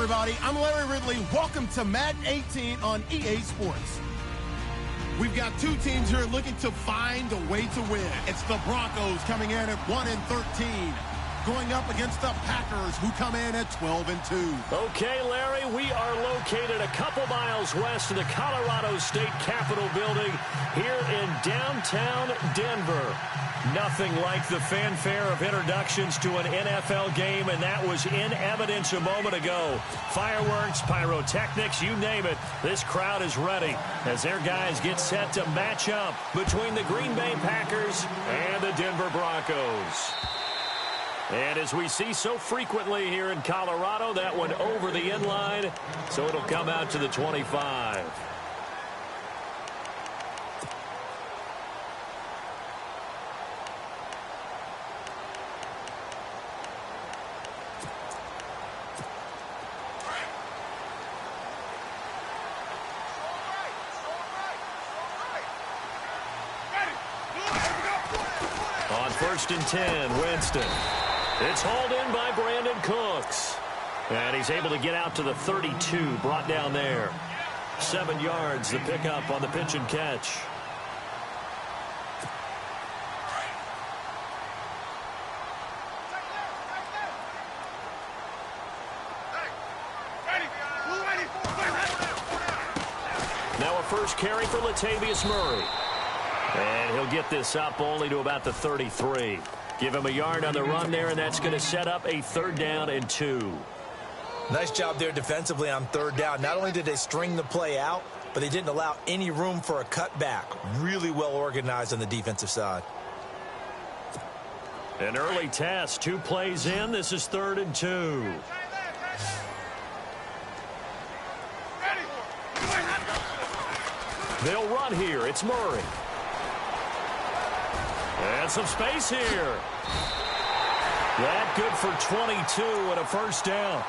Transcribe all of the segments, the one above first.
everybody. I'm Larry Ridley. Welcome to Madden 18 on EA Sports. We've got two teams here looking to find a way to win. It's the Broncos coming in at 1-13, going up against the Packers, who come in at 12-2. Okay, Larry, we are located a couple miles west of the Colorado State Capitol building here in downtown Denver. Nothing like the fanfare of introductions to an NFL game, and that was in evidence a moment ago. Fireworks, pyrotechnics, you name it. This crowd is ready as their guys get set to match up between the Green Bay Packers and the Denver Broncos. And as we see so frequently here in Colorado, that one over the end line, so it'll come out to the 25. On 1st and 10, Winston. It's hauled in by Brandon Cooks. And he's able to get out to the 32, brought down there. 7 yards, the pickup on the pitch and catch. Now a first carry for Latavius Murray. And he'll get this up only to about the 33. Give him a yard on the run there, and that's going to set up a 3rd down and 2. Nice job there defensively on 3rd down. Not only did they string the play out, but they didn't allow any room for a cutback. Really well organized on the defensive side. An early test, 2 plays in. This is 3rd and 2. They'll run here. It's Murray. And some space here. That good for 22 and a 1st down.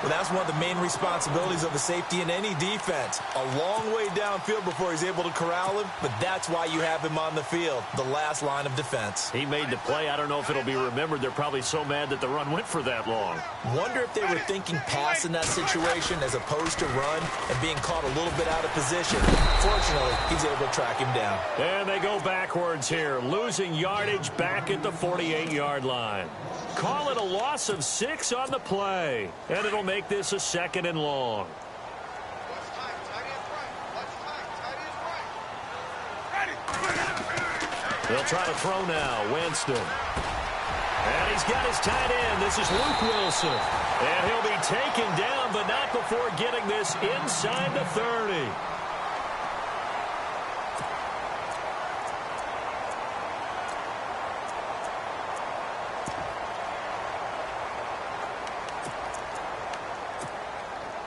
Well, that's one of the main responsibilities of a safety in any defense. A long way downfield before he's able to corral him, but that's why you have him on the field, the last line of defense. He made the play. I don't know if it'll be remembered. They're probably so mad that the run went for that long. Wonder if they were thinking pass in that situation as opposed to run and being caught a little bit out of position. Fortunately, he's able to track him down. And they go backwards here, losing yardage back at the 48-yard line. Call it a loss of 6 on the play, and it'll make this a 2nd and long. They'll try to throw now. Winston. And he's got his tight end. This is Luke Wilson. And he'll be taken down, but not before getting this inside the 30.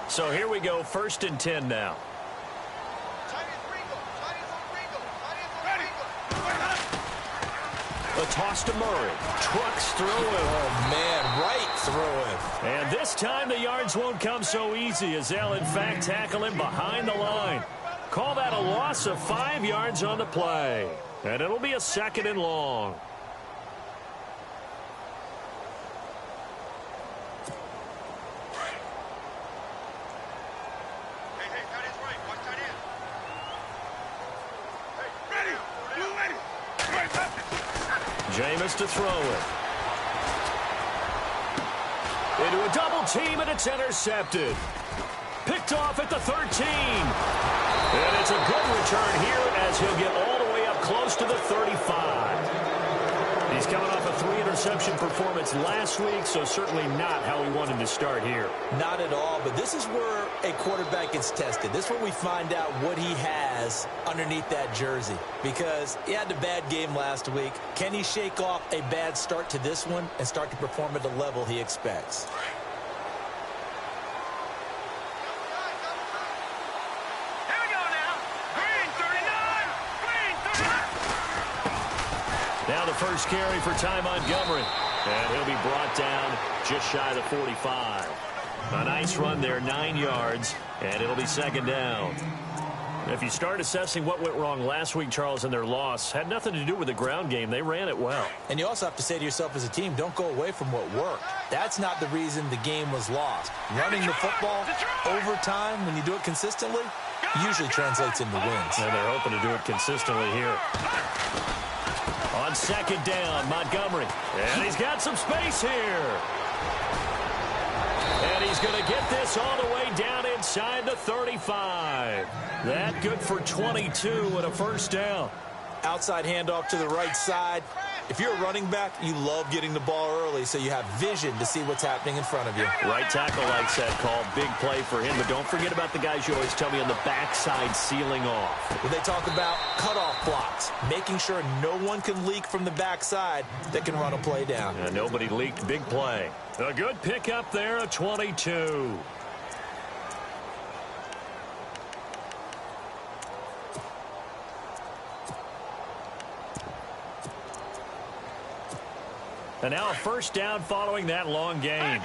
So here we go, 1st and 10 now. A toss to Murray. Trucks through him. Oh, man, right through him. And this time the yards won't come so easy as they'll, in fact, tackle him behind the line. Call that a loss of 5 yards on the play. And it'll be a 2nd and long. Jameis to throw it. Into a double team, and it's intercepted. Picked off at the 13. And it's a good return here as he'll get all the way up close to the 35. He's coming off a 3-interception performance last week, so certainly not how he wanted to start here. Not at all, but this is where a quarterback gets tested. This is where we find out what he has underneath that jersey, because he had a bad game last week. Can he shake off a bad start to this one and start to perform at the level he expects? Now the first carry for Ty Montgomery. And he'll be brought down just shy of the 45. A nice run there, 9 yards, and it'll be 2nd down. If you start assessing what went wrong last week, Charles, in their loss, had nothing to do with the ground game. They ran it well. And you also have to say to yourself as a team, don't go away from what worked. That's not the reason the game was lost. Running the football over time, when you do it consistently, usually translates into wins. And they're hoping to do it consistently here. On second down, Montgomery. And he's got some space here. And he's going to get this all the way down inside the 35. That good for 22 and a first down. Outside handoff to the right side. If you're a running back, you love getting the ball early so you have vision to see what's happening in front of you. Right tackle likes that call. Big play for him. But don't forget about the guys you always tell me on the backside sealing off. When they talk about cutoff blocks, making sure no one can leak from the backside that can run a play down. And nobody leaked. Big play. A good pickup there, a 22. And now a first down following that long gain.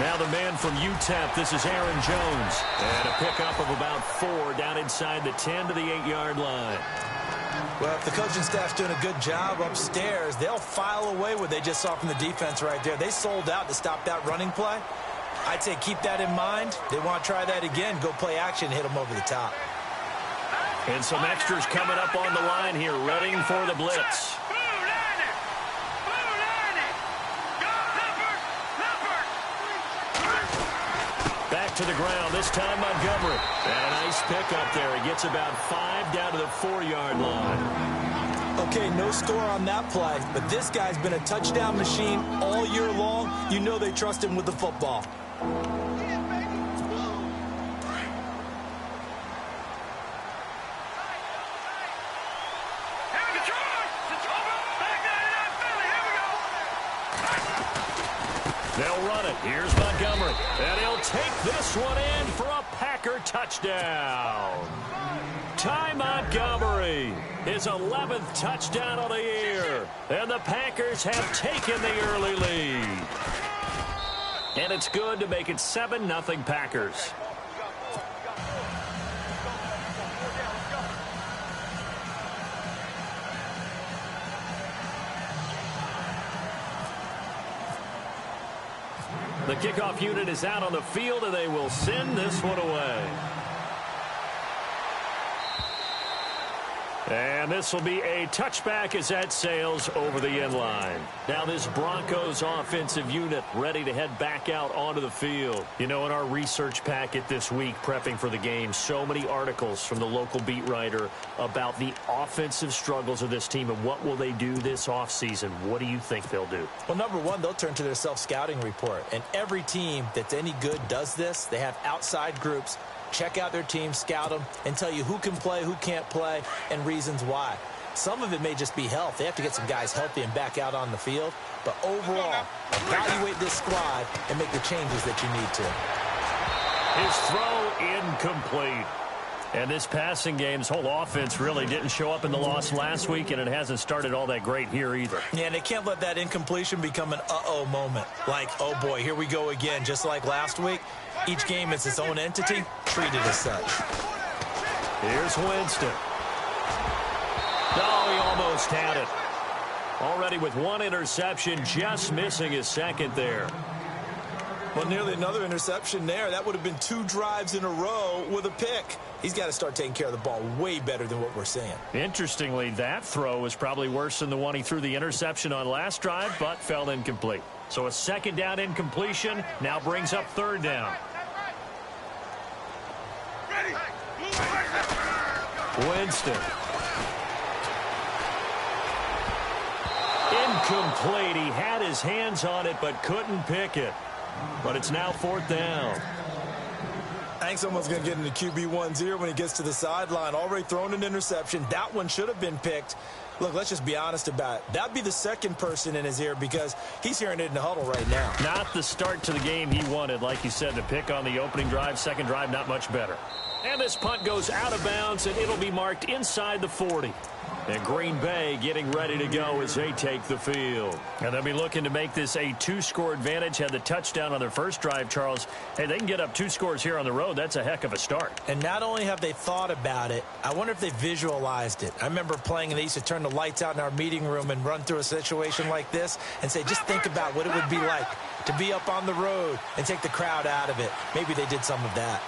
Now the man from UTEP, this is Aaron Jones. And a pickup of about 4 down inside the 10 to the 8-yard line. Well, if the coaching staff's doing a good job upstairs, they'll file away what they just saw from the defense right there. They sold out to stop that running play. I'd say keep that in mind. They want to try that again. Go play action, hit them over the top. And some extras coming up on the line here, readying for the blitz. Back to the ground, this time Montgomery. And a nice pickup there. He gets about 5 down to the 4-yard line. Okay, no score on that play, but this guy's been a touchdown machine all year long. You know they trust him with the football. They'll run it. Here's Montgomery. And he'll take this one in for a Packer touchdown. Ty Montgomery, his 11th touchdown of the year. And the Packers have taken the early lead. And it's good to make it 7-0 Packers. The kickoff unit is out on the field, and they will send this one away. And this will be a touchback as that sails over the end line. Now this Broncos offensive unit ready to head back out onto the field. You know, in our research packet this week, prepping for the game, so many articles from the local beat writer about the offensive struggles of this team and what will they do this offseason. What do you think they'll do? Well, number one, they'll turn to their self-scouting report. And every team that's any good does this. They have outside groups. Check out their team, scout them, and tell you who can play, who can't play, and reasons why. Some of it may just be health. They have to get some guys healthy and back out on the field. But overall, evaluate this squad and make the changes that you need His throw incomplete. And this passing game, this whole offense really didn't show up in the loss last week, and it hasn't started all that great here either. Yeah, and they can't let that incompletion become an uh-oh moment. Like, oh boy, here we go again, just like last week. Each game is its own entity, treated as such. Here's Winston. Oh, he almost had it. Already with one interception, just missing his second there. Well, nearly another interception there. That would have been 2 drives in a row with a pick. He's got to start taking care of the ball way better than what we're seeing. Interestingly, that throw was probably worse than the one he threw the interception on last drive, but fell incomplete. So a second down incompletion now brings up third down. Winston. Incomplete. He had his hands on it, but couldn't pick it. But it's now fourth down. I think someone's going to get into QB1's ear when he gets to the sideline. Already thrown an interception. That one should have been picked. Look, let's just be honest about it. That'd be the second person in his ear because he's hearing it in the huddle right now. Not the start to the game he wanted. Like you said, the pick on the opening drive, second drive, not much better. And this punt goes out of bounds, and it'll be marked inside the 40. And Green Bay getting ready to go as they take the field. And they'll be looking to make this a 2-score advantage. Had the touchdown on their first drive, Charles. Hey, they can get up 2 scores here on the road. That's a heck of a start. And not only have they thought about it, I wonder if they visualized it. I remember playing, and they used to turn the lights out in our meeting room and run through a situation like this and say, just think about what it would be like to be up on the road and take the crowd out of it. Maybe they did some of that.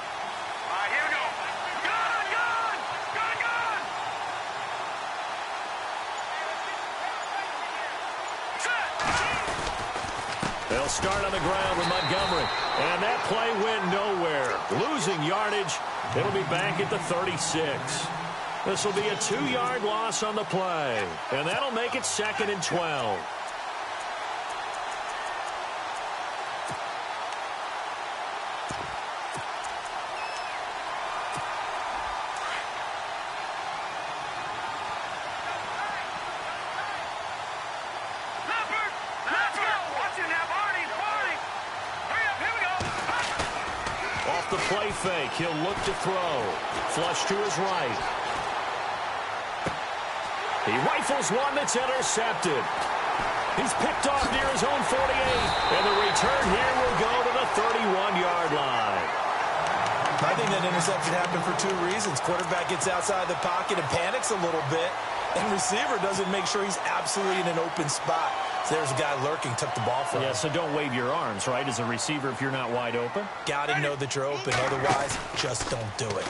They'll start on the ground with Montgomery. And that play went nowhere. Losing yardage. It'll be back at the 36. This will be a 2-yard loss on the play. And that'll make it 2nd and 12. The play fake. He'll look to throw. Flush to his right. He rifles one that's intercepted. He's picked off near his own 48. And the return here will go to the 31-yard line. I think that interception happened for 2 reasons. Quarterback gets outside the pocket and panics a little bit. And receiver doesn't make sure he's absolutely in an open spot. So there's a guy lurking, took the ball from him. Yeah, so don't wave your arms, right, as a receiver if you're not wide open. Got to know that you're open. Otherwise, just don't do it.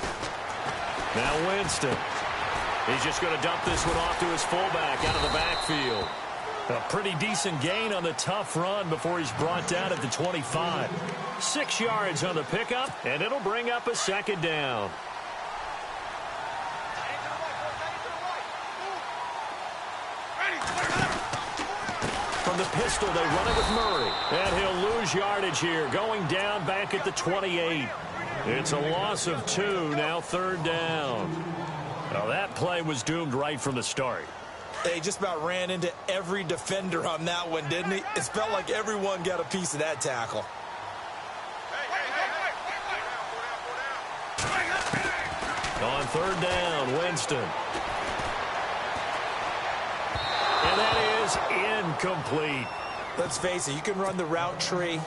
Now Winston. He's just going to dump this one off to his fullback out of the backfield. A pretty decent gain on the tough run before he's brought down at the 25. 6 yards on the pickup, and it'll bring up a 2nd down. From the pistol, they run it with Murray. And he'll lose yardage here, going down back at the 28. It's a loss of 2, now 3rd down. Now that play was doomed right from the start. They just about ran into every defender on that one, didn't he? It felt like everyone got a piece of that tackle. On 3rd down, Winston. And that is incomplete. Let's face it, you can run the route tree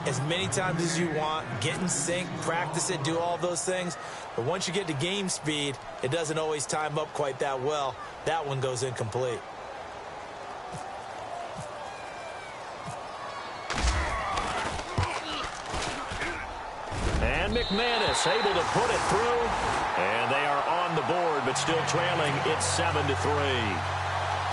as many times as you want, get in sync, practice it, do all those things. But once you get to game speed, it doesn't always time up quite that well. That one goes incomplete. And McManus able to put it through. And they are on the board, but still trailing. It's 7-3.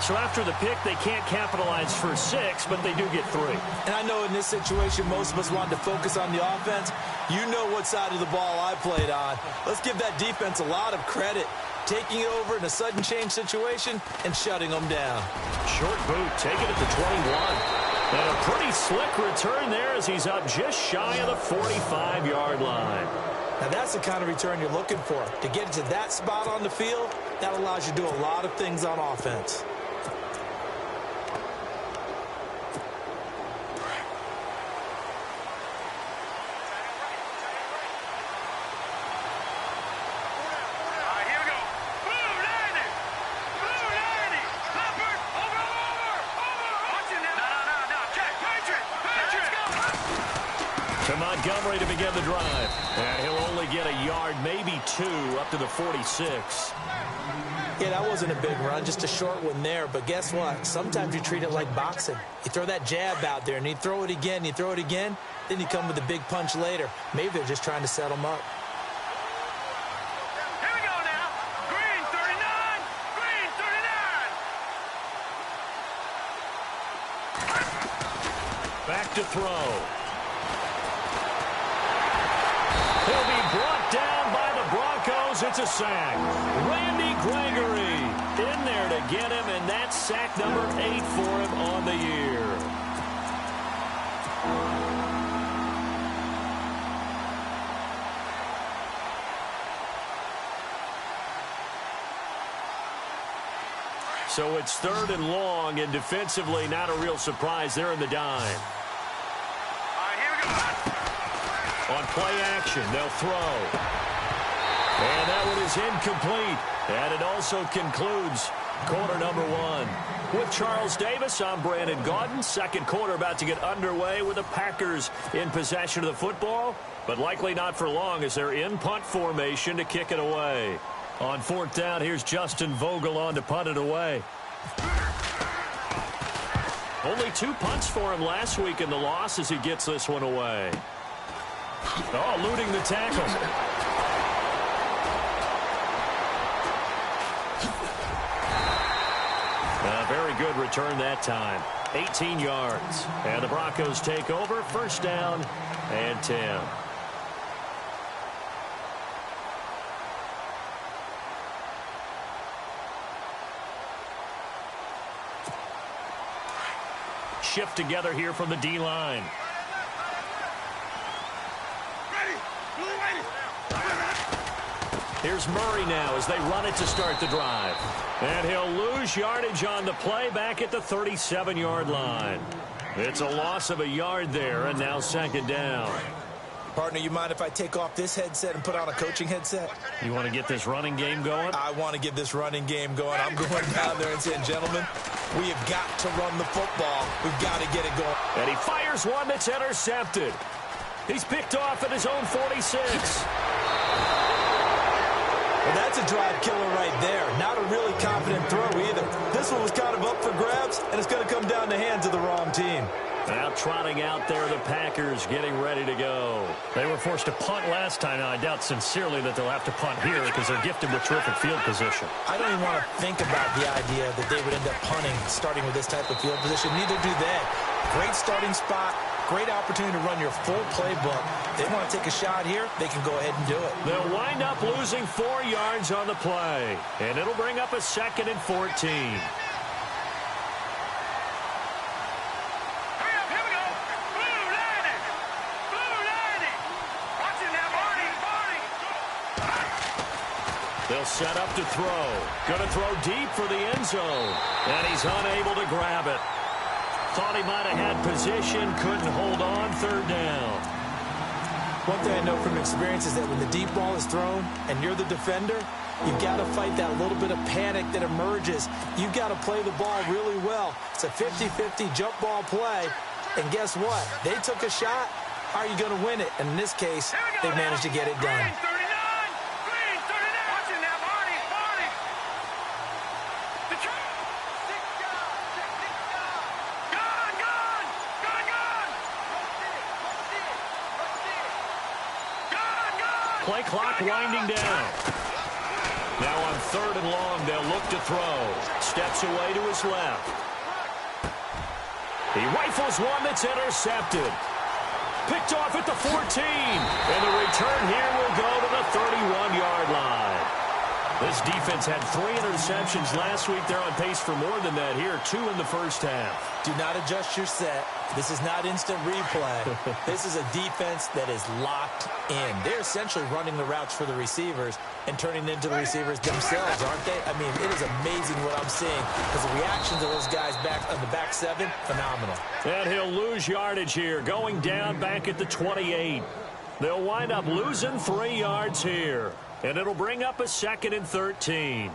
So after the pick, they can't capitalize for 6, but they do get 3. And I know in this situation, most of us wanted to focus on the offense. You know what side of the ball I played on. Let's give that defense a lot of credit. Taking it over in a sudden change situation and shutting them down. Short boot, take it at the 21. And a pretty slick return there as he's up just shy of the 45-yard line. Now that's the kind of return you're looking for. To get to that spot on the field, that allows you to do a lot of things on offense. To Montgomery to begin the drive. And he'll only get a yard, maybe 2, up to the 46. Yeah, that wasn't a big run, just a short one there. But guess what? Sometimes you treat it like boxing. You throw that jab out there, and you throw it again, you throw it again, then you come with a big punch later. Maybe they're just trying to set them up. Here we go now. Green 39. Green 39. Back to throw. He'll be brought down by the Broncos. It's a sack. Randy Gregory in there to get him, and that's sack number 8 for him on the year. So it's 3rd and long, and defensively not a real surprise. They're in the dime. On play action, they'll throw. And that one is incomplete. And it also concludes Quarter number 1. With Charles Davis, I'm Brandon Gaudin. Second quarter about to get underway with the Packers in possession of the football, but likely not for long as they're in punt formation to kick it away. On fourth down, here's Justin Vogel on to punt it away. Only 2 punts for him last week in the loss as he gets this one away. Oh, eluding the tackle. A very good return that time. 18 yards. And the Broncos take over. First down and 10. Shift together here from the D-line. Here's Murray now as they run it to start the drive. And he'll lose yardage on the play back at the 37-yard line. It's a loss of a yard there, and now second down. Partner, you mind if I take off this headset and put on a coaching headset? You want to get this running game going? I want to get this running game going. I'm going down there and saying, gentlemen, we have got to run the football. We've got to get it going. And he fires one that's intercepted. He's picked off at his own 46. Well, that's a drive killer right there. Not a really confident throw either. This one was kind of up for grabs, and it's going to come down the hands of the wrong team. Now trotting out there, the Packers getting ready to go. They were forced to punt last time. Now, I doubt sincerely that they'll have to punt here because they're gifted with terrific field position. I don't even want to think about the idea that they would end up punting starting with this type of field position. Neither do they. Great starting spot. Great opportunity to run your full playbook. They want to take a shot here, they can go ahead and do it. They'll wind up losing 4 yards on the play, and it'll bring up a 2nd and 14. They'll set up to throw. Going to throw deep for the end zone, and he's unable to grab it. Thought he might have had position, couldn't hold on, third down. One thing I know from experience is that when the deep ball is thrown and you're the defender, you've got to fight that little bit of panic that emerges. You've got to play the ball really well. It's a 50-50 jump ball play, and guess what? They took a shot. How are you going to win it? And in this case, they managed to get it done. Play clock winding down. Now on 3rd and long, they'll look to throw. Steps away to his left. He rifles one that's intercepted. Picked off at the 14. And the return here will go to the 31-yard line. This defense had 3 interceptions last week. They're on pace for more than that here. 2 in the first half. Do not adjust your set. This is not instant replay. This is a defense that is locked in. They're essentially running the routes for the receivers and turning into the receivers themselves, aren't they? I mean, it is amazing what I'm seeing because the reactions of those guys back on the back 7, phenomenal. And he'll lose yardage here, going down back at the 28. They'll wind up losing 3 yards here. And it'll bring up a 2nd and 13.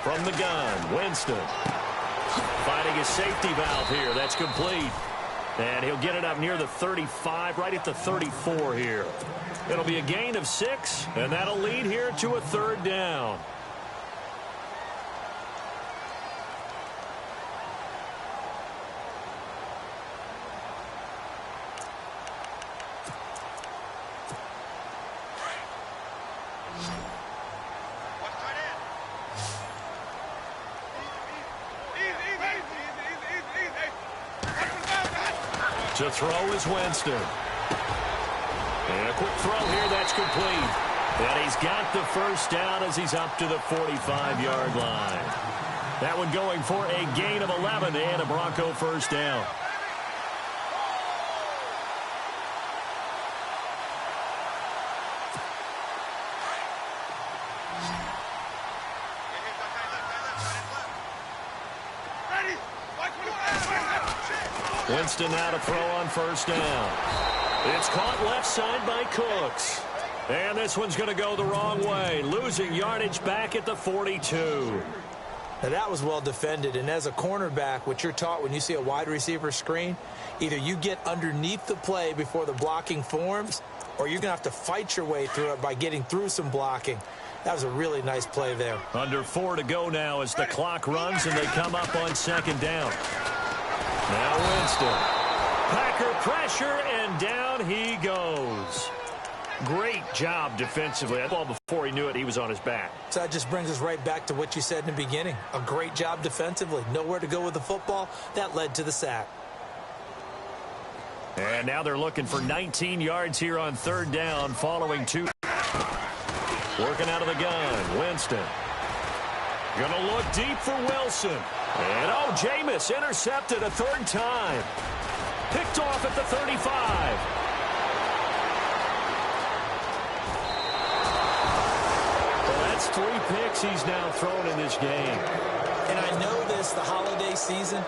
From the gun, Winston. Finding a safety valve here. That's complete. And he'll get it up near the 35, right at the 34 here. It'll be a gain of 6, and that'll lead here to a 3rd down. To throw is Winston. And a quick throw here, that's complete. And he's got the first down as he's up to the 45-yard line. That one going for a gain of 11 and a Bronco first down. Winston now to throw on first down. It's caught left side by Cooks. And this one's going to go the wrong way, losing yardage back at the 42. Now that was well defended, and as a cornerback, what you're taught when you see a wide receiver screen, either you get underneath the play before the blocking forms, or you're going to have to fight your way through it by getting through some blocking. That was a really nice play there. Under 4 to go now as the clock runs and they come up on second down. Now Winston. Packer pressure, and down he goes. Great job defensively. That ball, before he knew it, he was on his back. So that just brings us right back to what you said in the beginning. A great job defensively. Nowhere to go with the football. That led to the sack. And now they're looking for 19 yards here on third down following 2. Working out of the gun, Winston. Gonna look deep for Wilson. And Jameis intercepted a third time. Picked off at the 35. Well, that's 3 picks he's now thrown in this game. And I know this, the holiday season,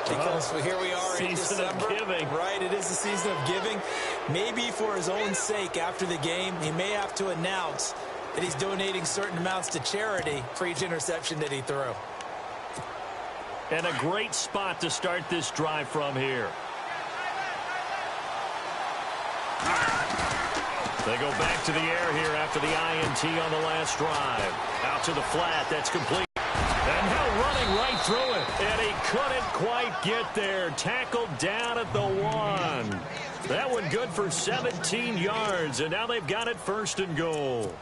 because here we are in December. Season of giving. Right, it is the season of giving. Maybe for his own sake after the game, he may have to announce that he's donating certain amounts to charity for each interception that he threw. And a great spot to start this drive from here. They go back to the air here after the INT on the last drive. Out to the flat, that's complete. And now running right through it. And he couldn't quite get there. Tackled down at the 1. That one good for 17 yards. And now they've got it first and goal.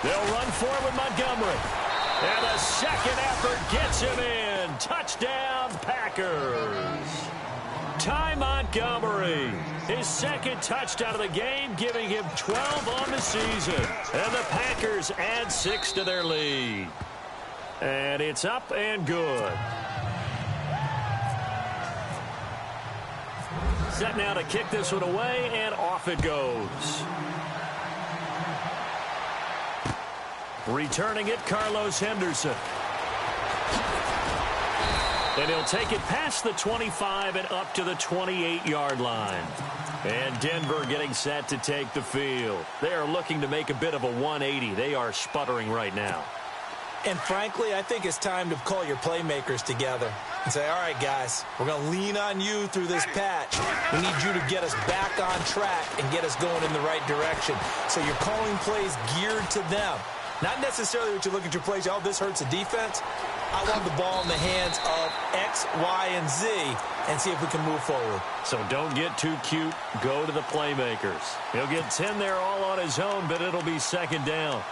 They'll run forward with Montgomery. And the second effort gets him in. Touchdown, Packers. Ty Montgomery, his second touchdown of the game, giving him 12 on the season. And the Packers add 6 to their lead. And it's up and good. Set now to kick this one away, and off it goes. Returning it, Carlos Henderson. And he'll take it past the 25 and up to the 28-yard line. And Denver getting set to take the field. They are looking to make a bit of a 180. They are sputtering right now. And frankly, I think it's time to call your playmakers together and say, all right, guys, we're going to lean on you through this patch. We need you to get us back on track and get us going in the right direction. So you're calling plays geared to them. Not necessarily what you look at your plays, oh, this hurts the defense. I want the ball in the hands of X, Y, and Z and see if we can move forward. So don't get too cute. Go to the playmakers. He'll get 10 there all on his own, but it'll be second down.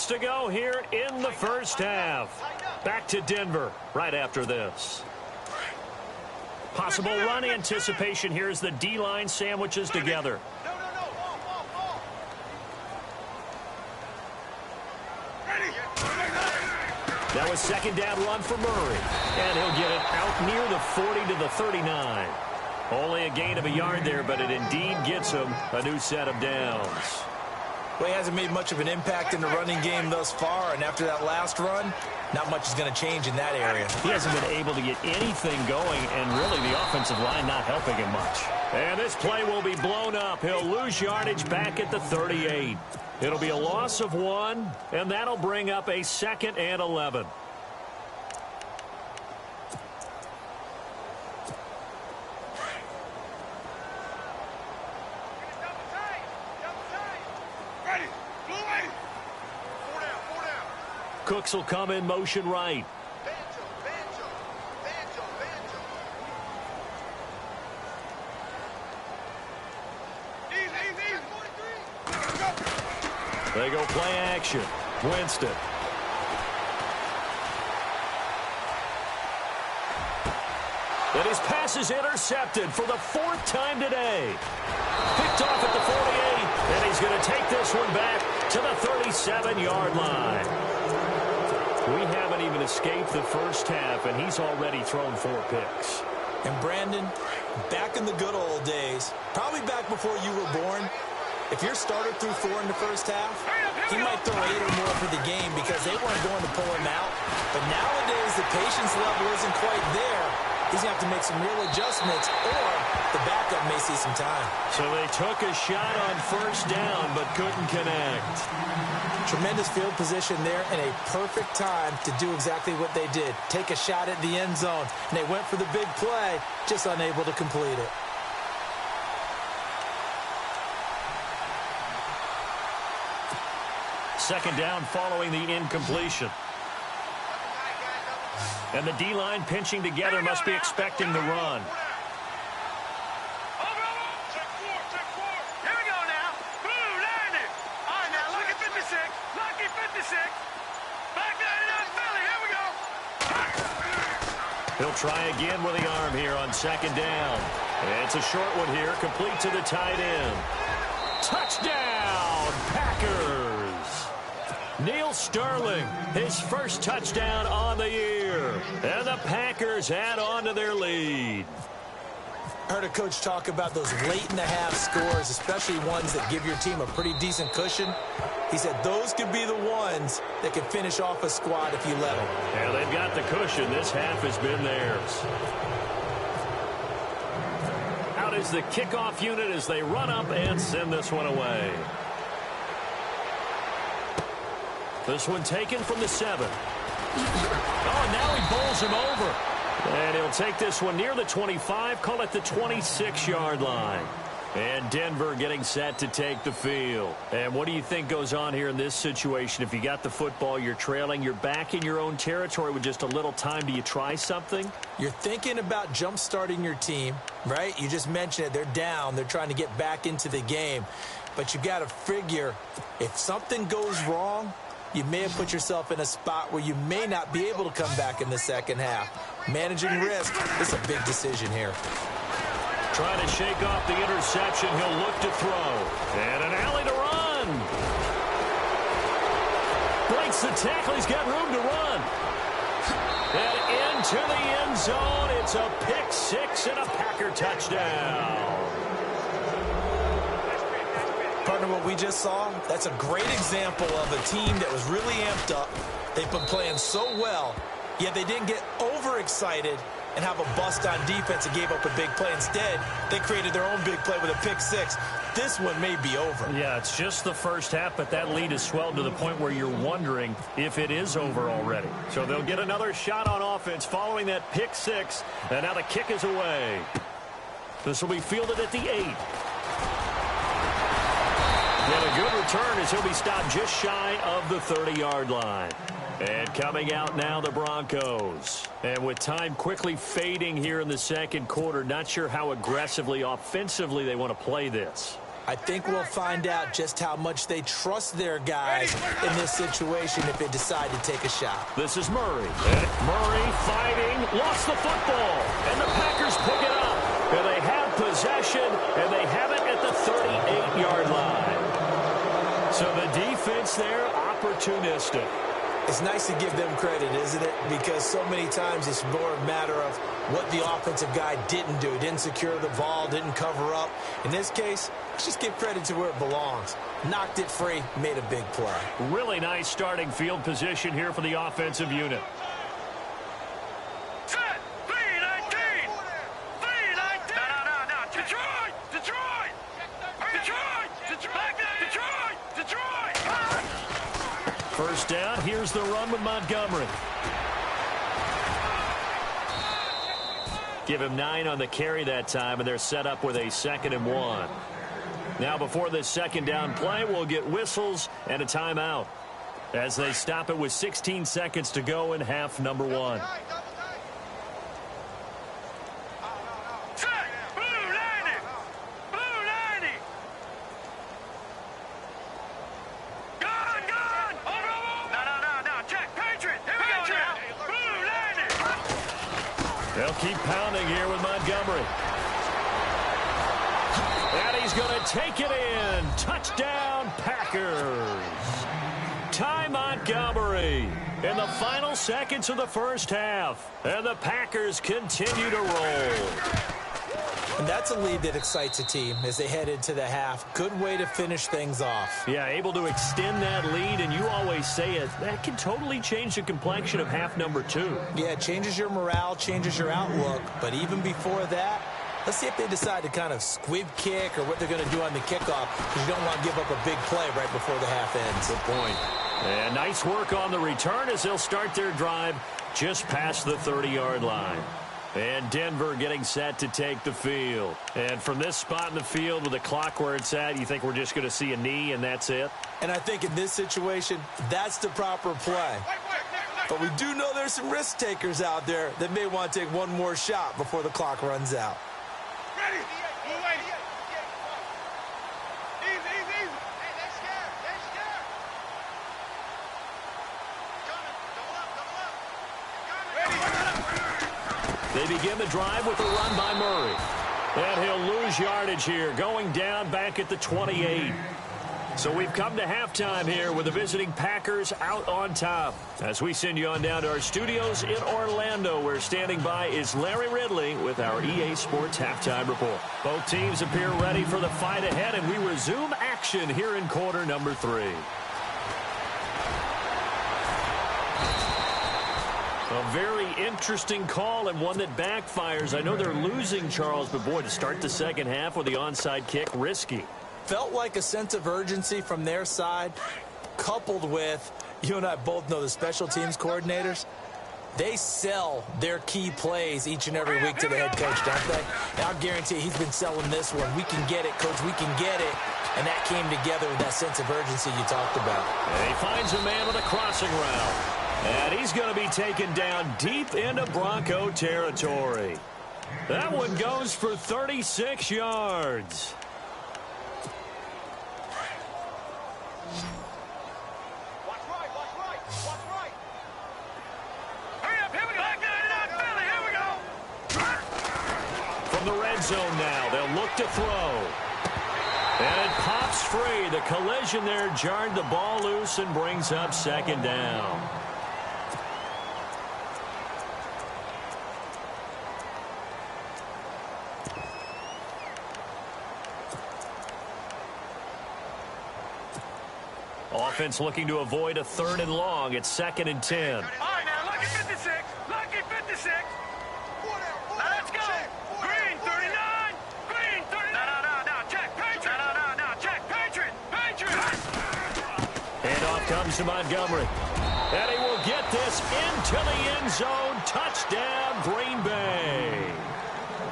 To go here in the first half. Back to Denver right after this. Possible run anticipation here as the D-line sandwiches together. That was second down run for Murray. And he'll get it out near the 40 to the 39. Only a gain of a yard there, but it indeed gets him a new set of downs. Well, he hasn't made much of an impact in the running game thus far, and after that last run, not much is going to change in that area. He hasn't been able to get anything going, and really the offensive line not helping him much. And this play will be blown up. He'll lose yardage back at the 38. It'll be a loss of 1, and that'll bring up a 2nd and 11. Cooks will come in motion right. They go play action. Winston. And his pass is intercepted for the 4th time today. Picked off at the 48, and he's going to take this one back to the 37-yard line. We haven't even escaped the first half, and he's already thrown 4 picks. And Brandon, back in the good old days, probably back before you were born, if your starter threw 4 in the first half, he might throw 8 or more for the game because they weren't going to pull him out. But nowadays, the patience level isn't quite there. He's going to have to make some real adjustments, or the backup may see some time. So they took a shot on first down, but couldn't connect. Tremendous field position there and a perfect time to do exactly what they did. Take a shot at the end zone. And they went for the big play, just unable to complete it. Second down following the incompletion. And the D-line pinching together must be expecting the run. Here we go now. Blue, landed. All right, now look at 56. Lucky 56. Back 99 Philly. Here we go. He'll try again with the arm here on second down. It's a short one here, complete to the tight end. Touchdown, Packers! Neil Sterling, his first touchdown on the year. And the Packers add on to their lead. I heard a coach talk about those late-in-the-half scores, especially ones that give your team a pretty decent cushion. He said those could be the ones that can finish off a squad if you let them. Yeah, they've got the cushion. This half has been theirs. Out is the kickoff unit as they run up and send this one away. This one taken from the 7. Oh, now he bowls him over. And he'll take this one near the 25, call it the 26-yard line. And Denver getting set to take the field. And what do you think goes on here in this situation? If you got the football, you're trailing, you're back in your own territory with just a little time. Do you try something? You're thinking about jump-starting your team, right? You just mentioned it. They're down. They're trying to get back into the game. But you got to figure if something goes wrong, you may have put yourself in a spot where you may not be able to come back in the second half. Managing risk is a big decision here. Trying to shake off the interception. He'll look to throw. And an alley to run. Breaks the tackle. He's got room to run. And into the end zone. It's a pick 6 and a Packer touchdown. Partner, what we just saw, that's a great example of a team that was really amped up. They've been playing so well, yet they didn't get overexcited and have a bust on defense and gave up a big play. Instead, they created their own big play with a pick 6. This one may be over. Yeah, it's just the first half, but that lead has swelled to the point where you're wondering if it is over already. So they'll get another shot on offense following that pick 6, and now the kick is away. This will be fielded at the 8. And a good return as he'll be stopped just shy of the 30-yard line. And coming out now, the Broncos. And with time quickly fading here in the second quarter, not sure how aggressively, offensively they want to play this. I think we'll find out just how much they trust their guys in this situation if they decide to take a shot. This is Murray. And Murray fighting, lost the football. And the Packers pick it up. And they have possession, and they have it at the 38-yard line. So the defense there, opportunistic. It's nice to give them credit, isn't it? Because so many times it's more a matter of what the offensive guy didn't do. Didn't secure the ball, didn't cover up. In this case, let's just give credit to where it belongs. Knocked it free, made a big play. Really nice starting field position here for the offensive unit. Set. 3-19. 3-19. No. Detroit. Detroit. First down, here's the run with Montgomery. Give him 9 on the carry that time, and they're set up with a 2nd and 1. Now before this second down play, we'll get whistles and a timeout as they stop it with 16 seconds to go in half number 1. They'll keep pounding here with Montgomery. And he's going to take it in. Touchdown, Packers. Ty Montgomery in the final seconds of the first half. And the Packers continue to roll. And that's a lead that excites a team as they head into the half. Good way to finish things off. Yeah, able to extend that lead, and you always say it, that can totally change the complexion of half number 2. Yeah, it changes your morale, changes your outlook. But even before that, let's see if they decide to kind of squib kick or what they're going to do on the kickoff, because you don't want to give up a big play right before the half ends. Good point. And nice work on the return as they'll start their drive just past the 30-yard line. And Denver getting set to take the field. And from this spot in the field with the clock where it's at, you think we're just going to see a knee and that's it? And I think in this situation, that's the proper play. But we do know there's some risk takers out there that may want to take one more shot before the clock runs out. Ready? Move away. Easy. Hey, they're scared. Double up. Ready? They begin the drive with a run by Murray. And he'll lose yardage here, going down back at the 28. So we've come to halftime here with the visiting Packers out on top. As we send you on down to our studios in Orlando, where standing by is Larry Ridley with our EA Sports Halftime Report. Both teams appear ready for the fight ahead, and we resume action here in quarter number 3. A very interesting call and one that backfires. I know they're losing, Charles, but boy, to start the second half with the onside kick, risky. Felt like a sense of urgency from their side, coupled with, you and I both know the special teams coordinators, they sell their key plays each and every week to the head coach, don't they? And I'll guarantee you he's been selling this one. We can get it, coach, we can get it. And that came together with that sense of urgency you talked about. And he finds a man with a crossing route. And he's going to be taken down deep into Bronco territory. That one goes for 36 yards. Watch right. Hurry up, here we go. Back down, Philly, here we go. From the red zone now, they'll look to throw. And it pops free. The collision there jarred the ball loose and brings up second down. Offense looking to avoid a 3rd and long. It's 2nd and 10. All right, now, lucky 56. Lucky 56. Now, let's go. Green, 39. Green, 39. No. Check. Patriot. No. Check. Patriot. Handoff comes to Montgomery. And he will get this into the end zone. Touchdown, Green Bay.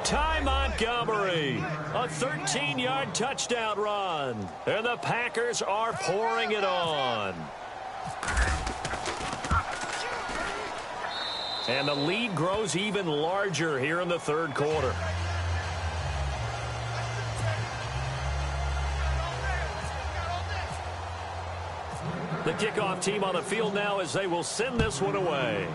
Ty Montgomery, a 13-yard touchdown run. And the Packers are pouring it on. And the lead grows even larger here in the 3rd quarter. The kickoff team on the field now as they will send this one away.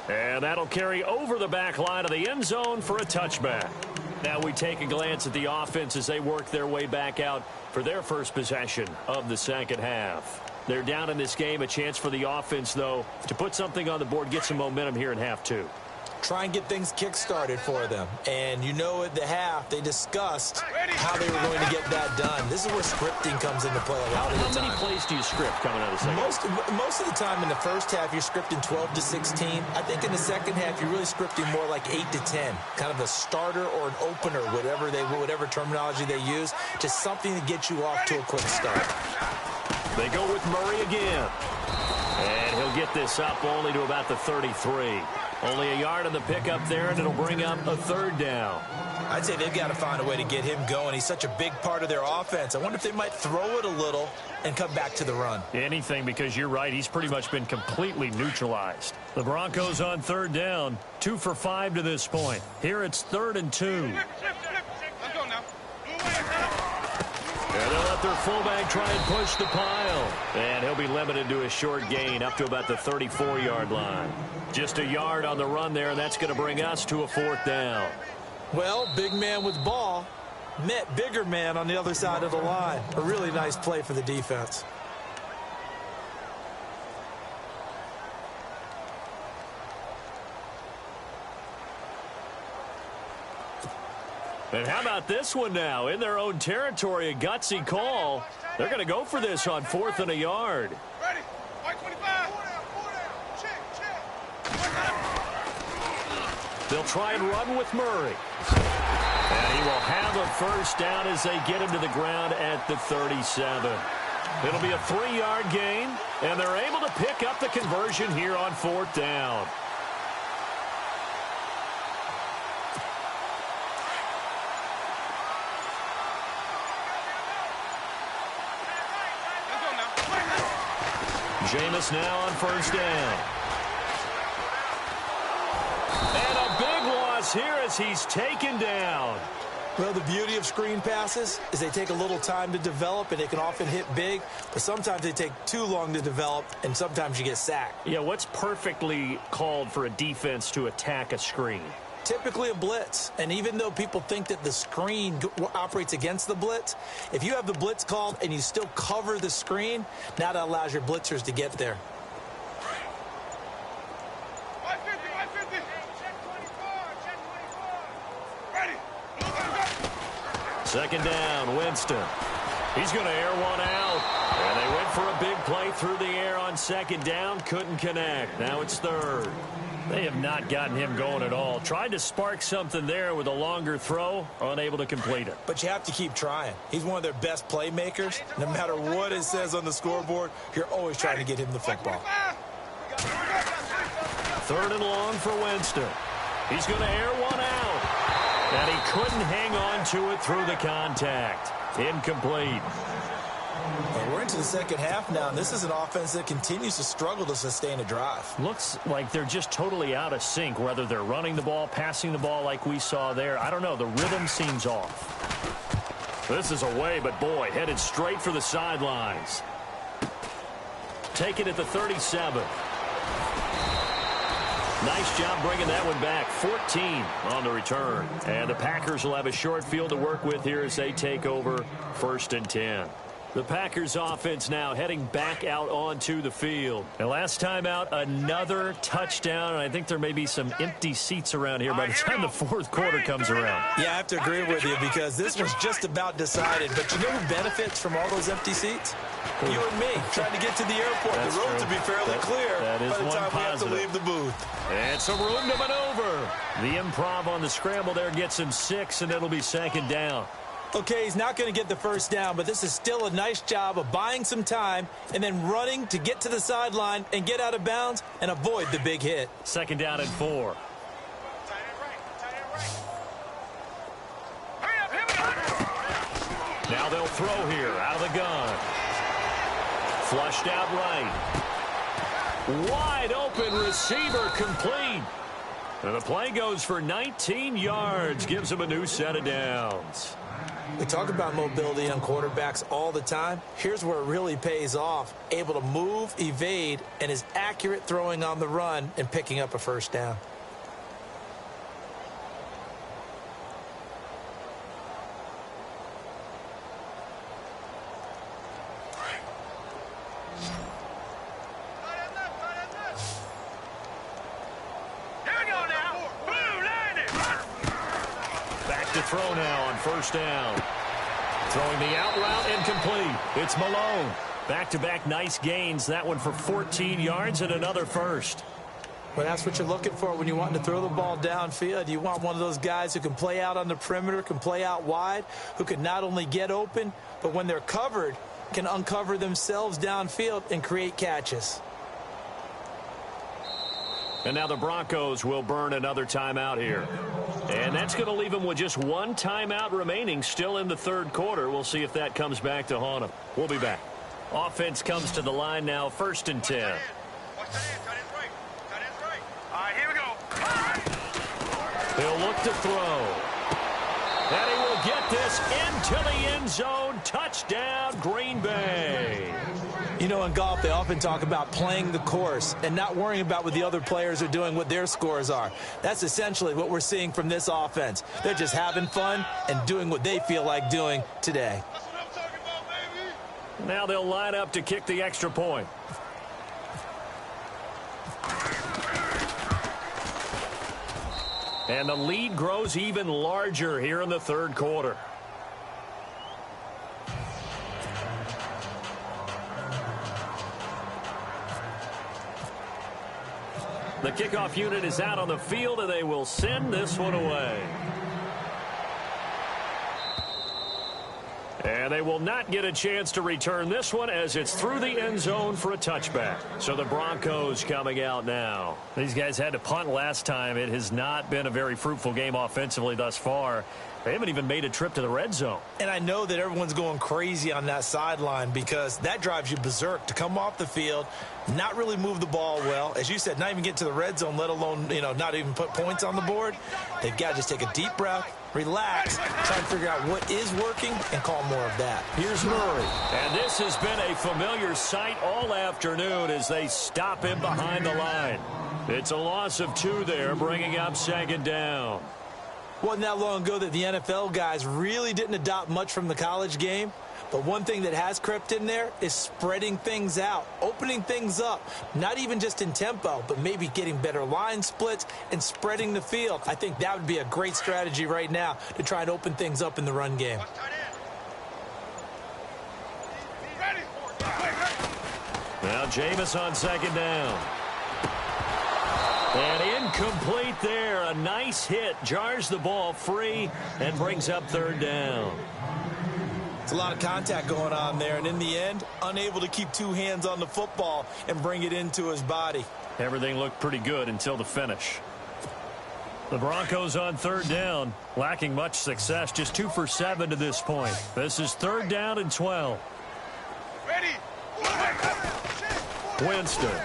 And that'll carry over the back line of the end zone for a touchback. Now we take a glance at the offense as they work their way back out for their first possession of the second half. They're down in this game. A chance for the offense, though, to put something on the board, get some momentum here in half 2. Try and get things kick-started for them. And you know at the half, they discussed how they were going to get that done. This is where scripting comes into play a lot of the time. How many plays do you script coming out of the second half? Most of the time in the first half, you're scripting 12 to 16. I think in the second half, you're really scripting more like 8 to 10. Kind of a starter or an opener, whatever terminology they use, just something to get you off to a quick start. They go with Murray again. And he'll get this up only to about the 33. Only a yard on the pickup there, and it'll bring up a 3rd down. I'd say they've got to find a way to get him going. He's such a big part of their offense. I wonder if they might throw it a little and come back to the run. Anything, because you're right. He's pretty much been completely neutralized. The Broncos on 3rd down, 2 for 5 to this point. Here it's 3rd and 2. Let's go now. And they'll let their fullback try and push the pile. And he'll be limited to a short gain up to about the 34-yard line. Just a yard on the run there, and that's going to bring us to a 4th down. Well, big man with ball met bigger man on the other side of the line. A really nice play for the defense. And how about this one now? In their own territory, a gutsy call. They're going to go for this on 4th and a yard. Ready. White 25. Check. They'll try and run with Murray. And he will have a first down as they get him to the ground at the 37. It'll be a 3-yard gain, and they're able to pick up the conversion here on 4th down. Jameis now on 1st down. And a big loss here as he's taken down. Well, the beauty of screen passes is they take a little time to develop, and they can often hit big, but sometimes they take too long to develop, and sometimes you get sacked. Yeah, what's perfectly called for a defense to attack a screen? Typically a blitz, and even though people think that the screen operates against the blitz, if you have the blitz called and you still cover the screen, now that allows your blitzers to get there. White 50. Check 24. Ready. 2nd down, Winston. He's going to air one out. And they went for a big play through the air on 2nd down. Couldn't connect. Now it's 3rd. They have not gotten him going at all. Tried to spark something there with a longer throw, unable to complete it. But you have to keep trying. He's one of their best playmakers. No matter what it says on the scoreboard, you're always trying to get him the football. 3rd and long for Winston. He's going to air one out. And he couldn't hang on to it through the contact. Incomplete. And we're into the 2nd half now, and this is an offense that continues to struggle to sustain a drive. Looks like they're just totally out of sync, whether they're running the ball, passing the ball like we saw there. I don't know. The rhythm seems off. This is away, but boy, headed straight for the sidelines. Take it at the 37. Nice job bringing that one back. 14 on the return. And the Packers will have a short field to work with here as they take over 1st and 10. The Packers offense now heading back out onto the field. And last time out, another touchdown. And I think there may be some empty seats around here by the time the 4th quarter comes around. Yeah, I have to agree with you because this was just about decided. But you know who benefits from all those empty seats? You and me, trying to get to the airport. That's the road true. to be fairly clear that is by the one time positive. we have to leave the booth. And some room to maneuver. The improv on the scramble there gets him 6, and it'll be 2nd down. Okay, he's not going to get the first down, but this is still a nice job of buying some time and then running to get to the sideline and get out of bounds and avoid the big hit. 2nd down and 4. Now they'll throw here out of the gun. Flushed out right. Wide open receiver complete. And the play goes for 19 yards. Gives him a new set of downs. We talk about mobility on quarterbacks all the time. Here's where it really pays off. Able to move, evade, and is accurate throwing on the run and picking up a first down. To throw now on 1st down. Throwing the out route incomplete. It's Malone. Back-to-back nice gains. That one for 14 yards and another first. Well, that's what you're looking for when you want to throw the ball downfield. You want one of those guys who can play out on the perimeter, can play out wide, who can not only get open, but when they're covered, can uncover themselves downfield and create catches. And now the Broncos will burn another timeout here. And that's going to leave them with just one timeout remaining still in the 3rd quarter. We'll see if that comes back to haunt them. We'll be back. Offense comes to the line now, 1st and 10. All right, here we go. He'll look to throw. And he will get this pass into the end zone. Touchdown, Green Bay. You know, in golf, they often talk about playing the course and not worrying about what the other players are doing, what their scores are. That's essentially what we're seeing from this offense. They're just having fun and doing what they feel like doing today. Now they'll line up to kick the extra point. And the lead grows even larger here in the third quarter. The kickoff unit is out on the field, and they will send this one away. And they will not get a chance to return this one as it's through the end zone for a touchback. So the Broncos coming out now. These guys had to punt last time. It has not been a very fruitful game offensively thus far. They haven't even made a trip to the red zone. And I know that everyone's going crazy on that sideline because that drives you berserk to come off the field, not really move the ball well. As you said, not even get to the red zone, let alone, not even put points on the board. They've got to just take a deep breath, relax, try and figure out what is working and call more of that. Here's Murray. And this has been a familiar sight all afternoon as they stop him behind the line. It's a loss of 2 there, bringing up second down. Wasn't that long ago that the NFL guys really didn't adopt much from the college game. But one thing that has crept in there is spreading things out, opening things up, not even just in tempo, but maybe getting better line splits and spreading the field. I think that would be a great strategy right now to try and open things up in the run game. Now Jameis on second down. And incomplete there. A nice hit. Jars the ball free and brings up third down. It's a lot of contact going on there, and in the end, unable to keep 2 hands on the football and bring it into his body. Everything looked pretty good until the finish. The Broncos on third down, lacking much success, just 2 for 7 to this point. This is third down and 12. Ready. Winston.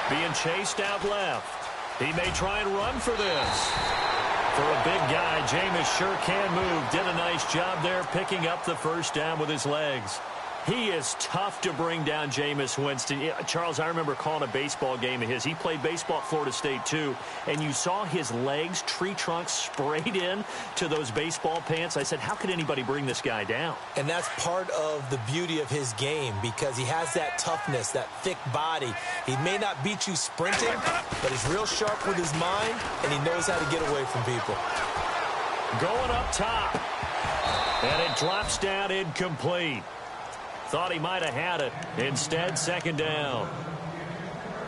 Being chased out left. He may try and run for this. For a big guy, Jameis sure can move. Did a nice job there picking up the first down with his legs. He is tough to bring down, Jameis Winston. Charles, I remember calling a baseball game of his. He played baseball at Florida State, too. And you saw his legs, tree trunks sprayed in to those baseball pants. I said, how could anybody bring this guy down? And that's part of the beauty of his game because he has that toughness, that thick body. He may not beat you sprinting, but he's real sharp with his mind, and he knows how to get away from people. Going up top. And it drops down incomplete. Thought he might have had it. Instead, second down.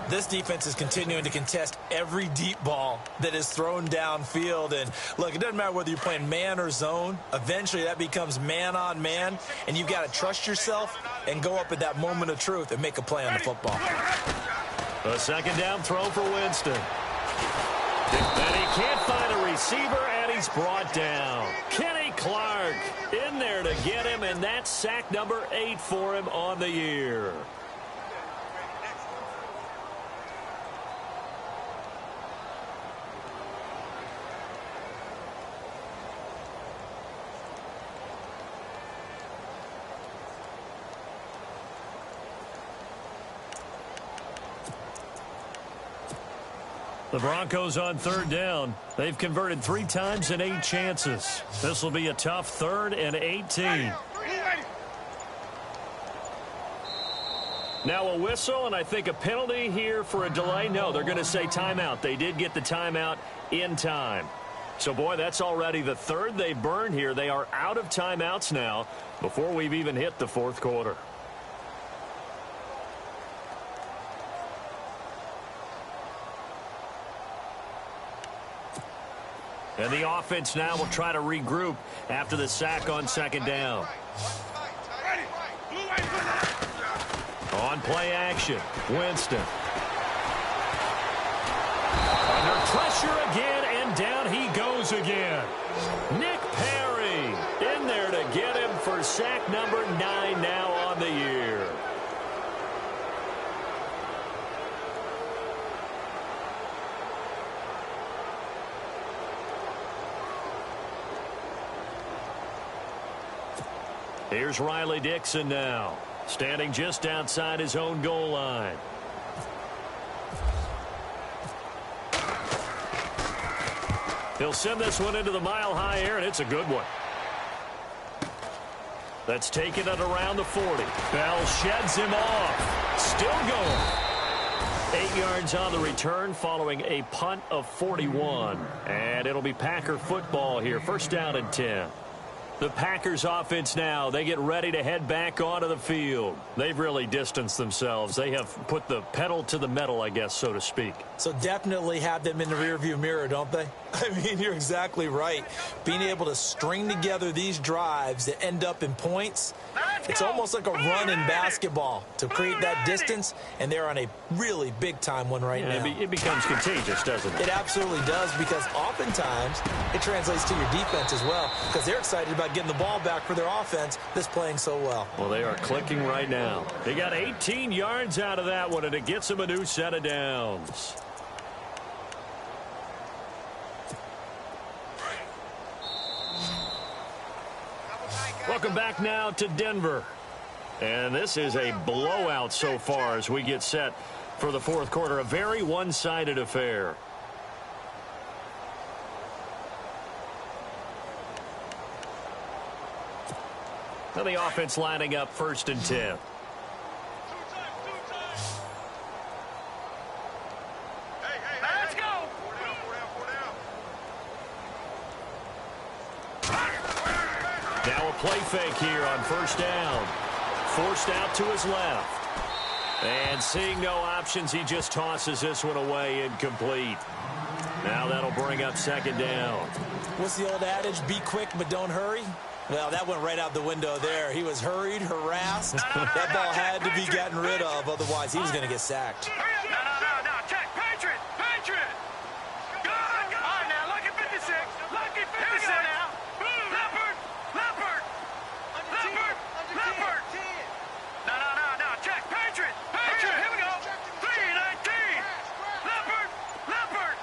This defense is continuing to contest every deep ball that is thrown downfield. And, look, it doesn't matter whether you're playing man or zone. Eventually, that becomes man on man. And you've got to trust yourself and go up at that moment of truth and make a play on the football. A second down throw for Winston. And he can't find a receiver, and he's brought down. Kenny Clark in there to get him, and that's sack number 8 for him on the year. The Broncos on third down. They've converted 3 times in 8 chances. This will be a tough 3rd and 18. Now a whistle, and I think a penalty here for a delay. No, they're going to say timeout. They did get the timeout in time. So, boy, that's already the 3rd they've burned here. They are out of timeouts now before we've even hit the 4th quarter. And the offense now will try to regroup after the sack on second down. On play action, Winston. Under pressure again, and down he goes again. Nick Perry in there to get him for sack number 9 now on the year. Here's Riley Dixon now, standing just outside his own goal line. He'll send this one into the mile-high air, and it's a good one. That's taken it around the 40. Bell sheds him off. Still going. 8 yards on the return following a punt of 41. And it'll be Packer football here. First down and 10. The Packers offense now, they get ready to head back onto the field. They've really distanced themselves. They have put the pedal to the metal, I guess, so to speak. So definitely have them in the rearview mirror, don't they? I mean, you're exactly right. Being able to string together these drives that end up in points, it's almost like a run in basketball to create that distance, and they're on a really big-time one right now. It becomes contagious, doesn't it? It absolutely does, because oftentimes it translates to your defense as well, because they're excited about getting the ball back for their offense that's playing so well. Well, they are clicking right now. They got 18 yards out of that one, and it gets them a new set of downs. Welcome back now to Denver. And this is a blowout so far as we get set for the fourth quarter. A very one-sided affair. Now the offense lining up first and 10. Let's go. Now a play fake here on first down. Forced out to his left. And seeing no options, he just tosses this one away, incomplete. Now that'll bring up second down. What's the old adage? Be quick, but don't hurry. Well, that went right out the window there. He was hurried, harassed. That ball had to be gotten rid of, otherwise he was going to get sacked. No. Check. Patriot. Good. All right, now, lucky 56. Lucky 56. Now. Leopard. No. Check. Patriot. Here we go. 319. Leopard.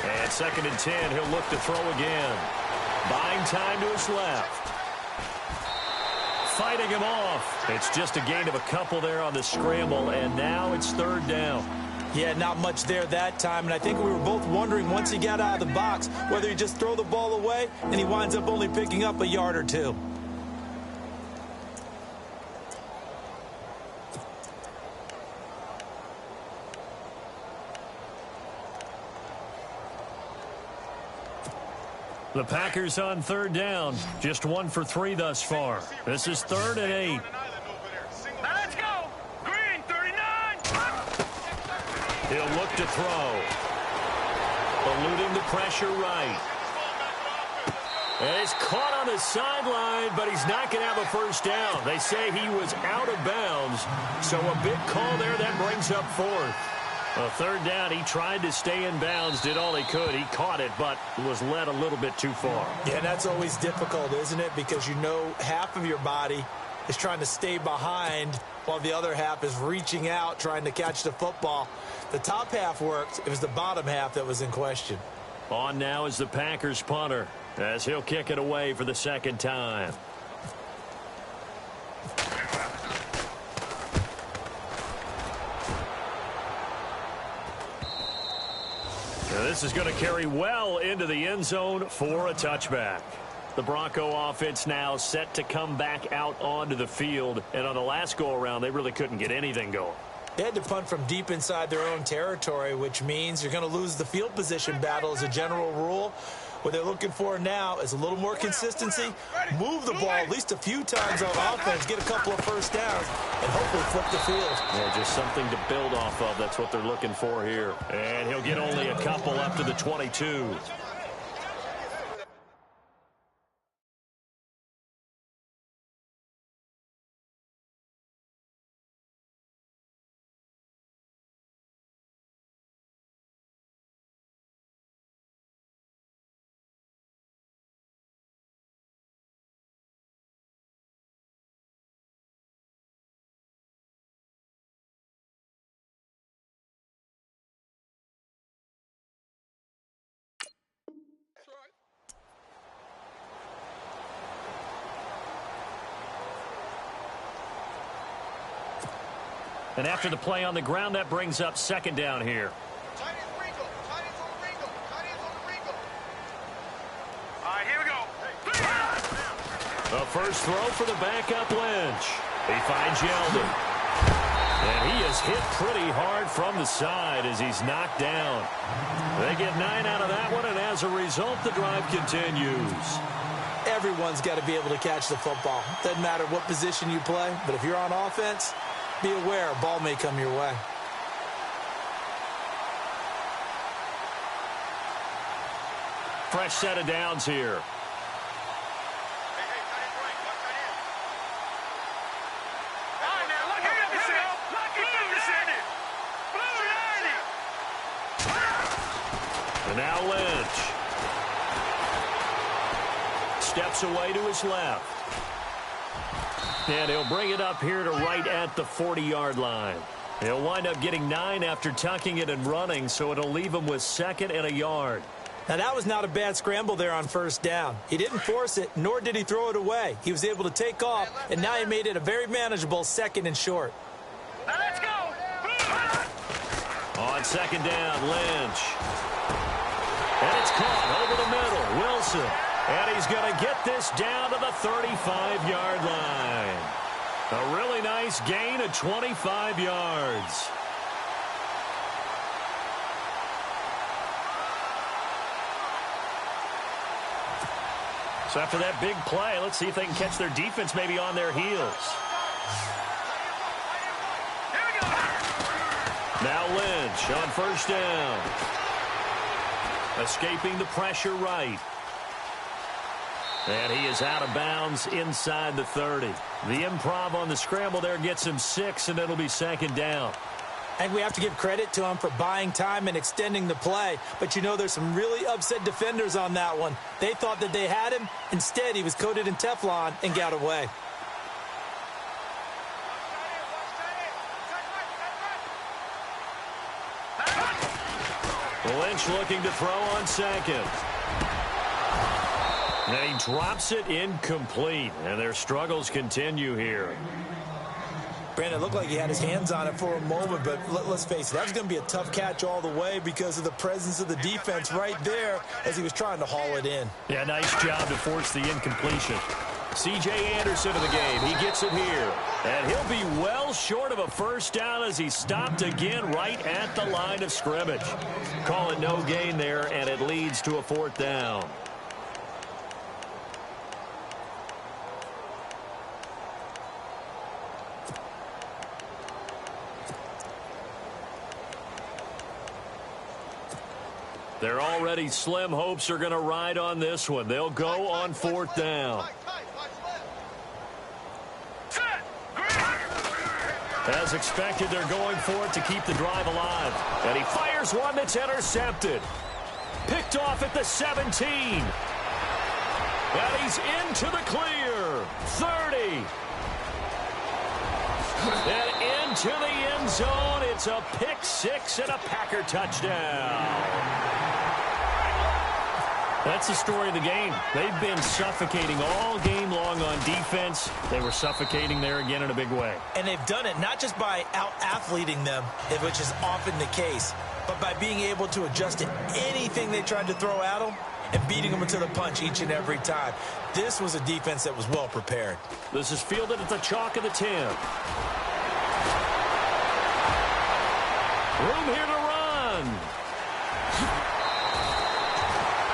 And second and 10, he'll look to throw again. Buying time to his left. Fighting him off. It's just a gain of a couple there on the scramble, and now it's third down. Yeah, not much there that time, and I think we were both wondering once he got out of the box whether he just throw the ball away, and he winds up only picking up a yard or two. The Packers on third down. Just 1 for 3 thus far. This is 3rd and 8. Let's go. Green 39. He'll look to throw. Eluding the pressure right. And it's caught on the sideline, but he's not going to have a first down. They say he was out of bounds, so a big call there that brings up 4th. A third down, he tried to stay in bounds, did all he could. He caught it, but was led a little bit too far. Yeah, that's always difficult, isn't it? Because you know half of your body is trying to stay behind while the other half is reaching out, trying to catch the football. The top half worked. It was the bottom half that was in question. On now is the Packers punter, as he'll kick it away for the second time. Now this is going to carry well into the end zone for a touchback. The Bronco offense now set to come back out onto the field. And on the last go-around, they really couldn't get anything going. They had to punt from deep inside their own territory, which means you're going to lose the field position battle as a general rule. What they're looking for now is a little more consistency, move the ball at least a few times on offense, get a couple of first downs, and hopefully flip the field. Yeah, just something to build off of. That's what they're looking for here. And he'll get only a couple up to the 22. And after the play on the ground, that brings up second down here. All right, here we go. The first throw for the backup Lynch. He finds Yeldon. And he is hit pretty hard from the side as he's knocked down. They get 9 out of that one, and as a result, the drive continues. Everyone's got to be able to catch the football. Doesn't matter what position you play, but if you're on offense, be aware a ball may come your way. Fresh set of downs here. And now Lynch. Steps away to his left. And he'll bring it up here to right at the 40-yard line. He'll wind up getting 9 after tucking it and running, so it'll leave him with 2nd and a yard. Now, that was not a bad scramble there on first down. He didn't force it, nor did he throw it away. He was able to take off, and now he made it a very manageable 2nd and short. Now let's go. On second down, Lynch. And it's caught over the middle. Wilson. And he's going to get this down to the 35-yard line. A really nice gain of 25 yards. So after that big play, let's see if they can catch their defense maybe on their heels. Now Lynch on first down. Escaping the pressure right. And he is out of bounds inside the 30. The improv on the scramble there gets him 6, and it'll be second down. And we have to give credit to him for buying time and extending the play. But you know there's some really upset defenders on that one. They thought that they had him. Instead, he was coated in Teflon and got away. Lynch looking to throw on second. And he drops it incomplete. And their struggles continue here. Brandon, it looked like he had his hands on it for a moment, but let's face it, that was going to be a tough catch all the way because of the presence of the defense right there as he was trying to haul it in. Yeah, nice job to force the incompletion. C.J. Anderson in the game. He gets it here. And he'll be well short of a first down as he stopped again right at the line of scrimmage. Call it no gain there, and it leads to a 4th down. Their already slim hopes are going to ride on this one. They'll go on 4th down. As expected, they're going for it to keep the drive alive. And he fires one that's intercepted. Picked off at the 17. And he's into the clear. 30. And into the end zone. It's a pick 6 and a Packer touchdown. That's the story of the game. They've been suffocating all game long on defense. They were suffocating there again in a big way. And they've done it not just by out-athleting them, which is often the case, but by being able to adjust to anything they tried to throw at them and beating them to the punch each and every time. This was a defense that was well prepared. This is fielded at the chalk of the 10. Room here to run.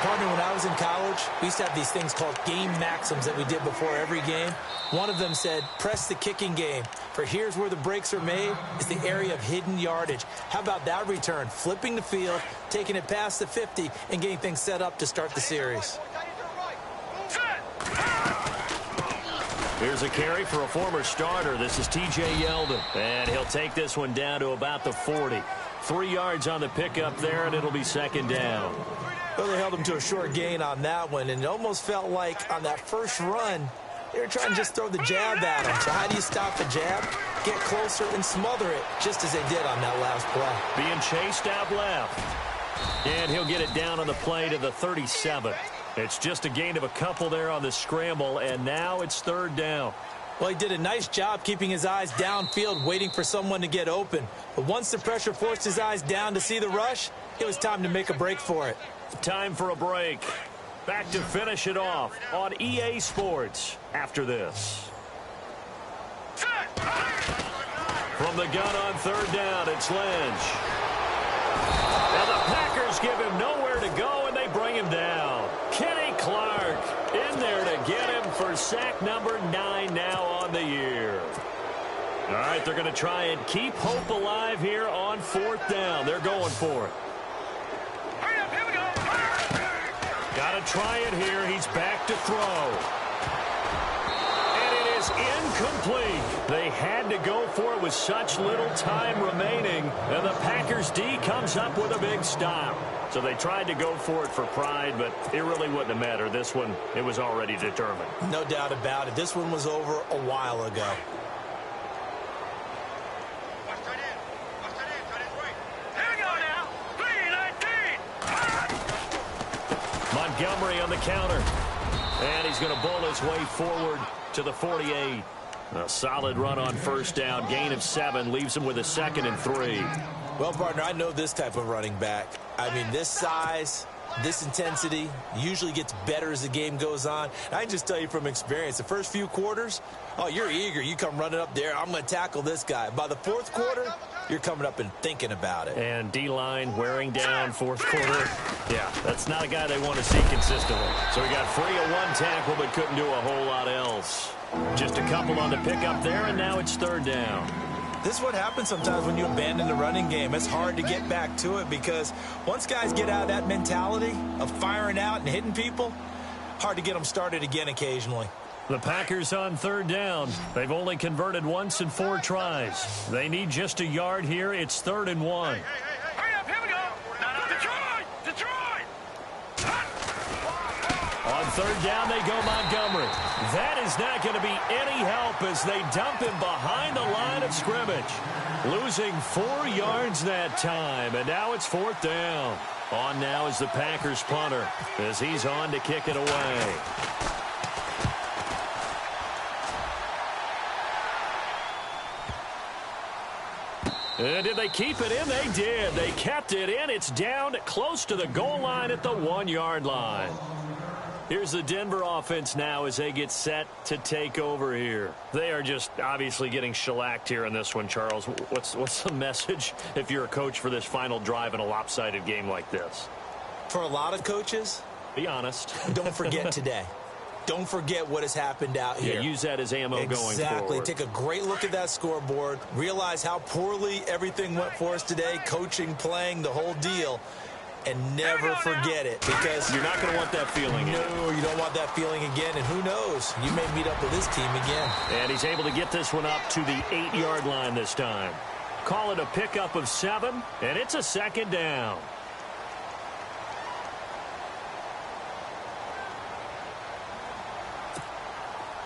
Partner, when I was in college, we used to have these things called game maxims that we did before every game. One of them said, press the kicking game. For here's where the breaks are made, is the area of hidden yardage. How about that return? Flipping the field, taking it past the 50, and getting things set up to start the series. Here's a carry for a former starter. This is T.J. Yeldon. And he'll take this one down to about the 40. 3 yards on the pickup there, and it'll be second down. Well, they held him to a short gain on that one, and it almost felt like on that first run, they were trying to just throw the jab at him. So how do you stop the jab? Get closer and smother it, just as they did on that last play. Being chased out left. And he'll get it down on the play to the 37. It's just a gain of a couple there on the scramble, and now it's 3rd down. Well, he did a nice job keeping his eyes downfield, waiting for someone to get open. But once the pressure forced his eyes down to see the rush, it was time to make a break for it. Time for a break. Back to finish it off on EA Sports after this. From the gun on third down, it's Lynch. And the Packers give him nowhere to go, and they bring him down. Kenny Clark in there to get him for sack number 9 now on the year. All right, they're going to try and keep hope alive here on fourth down. They're going for it. Hurry up, here we go. Got to try it here. He's back to throw. And it is incomplete. They had to go for it with such little time remaining. And the Packers D comes up with a big stop. So they tried to go for it for pride, but it really wouldn't have mattered. This one, it was already determined. No doubt about it. This one was over a while ago. Here we go now. 3-19. Montgomery on the counter. And he's going to bowl his way forward to the 48. A solid run on first down. Gain of 7 leaves him with a 2nd and 3. Well, partner, I know this type of running back. I mean, this size, this intensity usually gets better as the game goes on. And I can just tell you from experience, the first few quarters, oh, you're eager. You come running up there. I'm going to tackle this guy. By the fourth quarter, you're coming up and thinking about it. And D-line wearing down fourth quarter. Yeah, that's not a guy they want to see consistently. So he got free of 1 tackle but couldn't do a whole lot else. Just a couple on the pickup there, and now it's third down. This is what happens sometimes when you abandon the running game. It's hard to get back to it because once guys get out of that mentality of firing out and hitting people, hard to get them started again occasionally. The Packers on third down. They've only converted once in 4 tries. They need just a yard here. It's 3rd and 1. Hurry up, here we go. Detroit! Detroit! On third down, they go Montgomery. That is not going to be any help as they dump him behind the line of scrimmage. Losing 4 yards that time, and now it's 4th down. On now is the Packers punter as he's on to kick it away. And did they keep it in? They did. They kept it in. It's down close to the goal line at the 1-yard line. Here's the Denver offense now as they get set to take over here. They are just obviously getting shellacked here in this one, Charles. What's the message if you're a coach for this final drive in a lopsided game like this? For a lot of coaches, be honest. Don't forget today. Don't forget what has happened out here. Yeah, use that as ammo going forward. Exactly. Take a great look at that scoreboard. Realize how poorly everything went for us today. Coaching, playing, the whole deal. And never forget it because you're not going to want that feeling again. No, you don't want that feeling again. And who knows? You may meet up with this team again. And he's able to get this one up to the 8-yard line this time. Call it a pickup of 7, and it's a 2nd down.